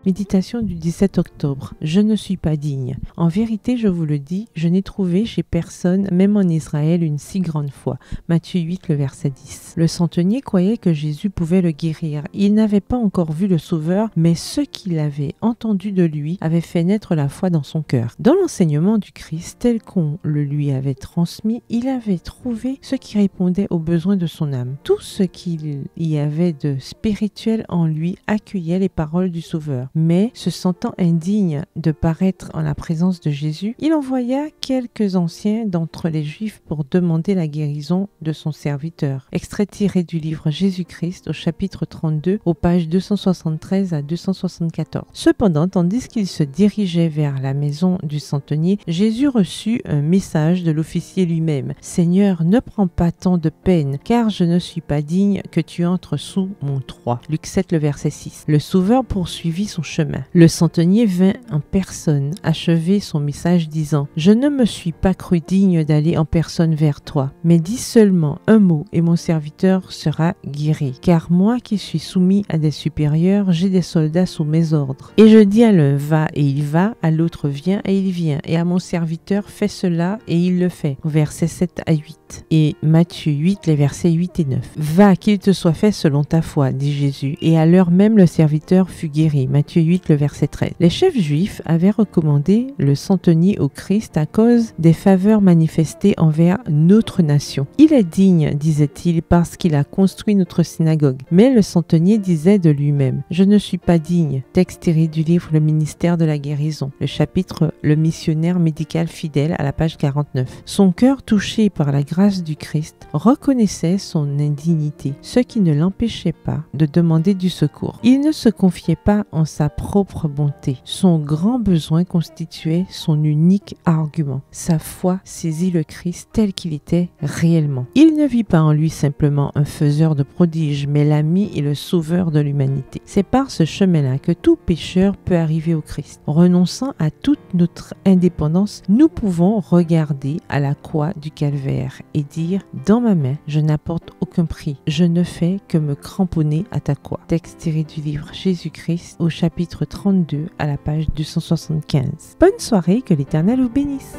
Méditation du 17 octobre. Je ne suis pas digne. En vérité, je vous le dis, je n'ai trouvé chez personne, même en Israël, une si grande foi. Matthieu 8, le verset 10. Le centenier croyait que Jésus pouvait le guérir. Il n'avait pas encore vu le Sauveur, mais ce qu'il avait entendu de lui avait fait naître la foi dans son cœur. Dans l'enseignement du Christ, tel qu'on le lui avait transmis, il avait trouvé ce qui répondait aux besoins de son âme. Tout ce qu'il y avait de spirituel en lui accueillait les paroles du Sauveur. Mais, se sentant indigne de paraître en la présence de Jésus, il envoya quelques anciens d'entre les Juifs pour demander la guérison de son serviteur. Extrait tiré du livre Jésus-Christ au chapitre 32, aux pages 273 à 274. Cependant, tandis qu'il se dirigeait vers la maison du centenier, Jésus reçut un message de l'officier lui-même. « Seigneur, ne prends pas tant de peine, car je ne suis pas digne que tu entres sous mon toit. » Luc 7, le verset 6. Le Sauveur poursuivit son chemin. Le centenier vint en personne achever son message disant « Je ne me suis pas cru digne d'aller en personne vers toi, mais dis seulement un mot et mon serviteur sera guéri. Car moi qui suis soumis à des supérieurs, j'ai des soldats sous mes ordres. Et je dis à l'un va et il va, à l'autre viens et il vient, et à mon serviteur fais cela et il le fait. » Versets 7 à 8. Et Matthieu 8, les versets 8 et 9. « Va, qu'il te soit fait selon ta foi, dit Jésus. Et à l'heure même le serviteur fut guéri. » Matthieu 8, le verset 13. Les chefs juifs avaient recommandé le centenier au Christ à cause des faveurs manifestées envers notre nation. « Il est digne, disait-il, parce qu'il a construit notre synagogue. » Mais le centenier disait de lui-même « Je ne suis pas digne. » Texte tiré du livre Le ministère de la guérison, le chapitre Le missionnaire médical fidèle à la page 49. Son cœur touché par la grâce du Christ reconnaissait son indignité, ce qui ne l'empêchait pas de demander du secours. Il ne se confiait pas en sa propre bonté. Son grand besoin constituait son unique argument. Sa foi saisit le Christ tel qu'il était réellement. Il ne vit pas en lui simplement un faiseur de prodiges, mais l'ami et le sauveur de l'humanité. C'est par ce chemin-là que tout pécheur peut arriver au Christ. Renonçant à toute notre indépendance, nous pouvons regarder à la croix du calvaire et dire « Dans ma main, je n'apporte aucun prix. Je ne fais que me cramponner à ta croix. » Texte tiré du livre Jésus-Christ au chapitre 32 à la page 275. Bonne soirée, que l'Éternel vous bénisse.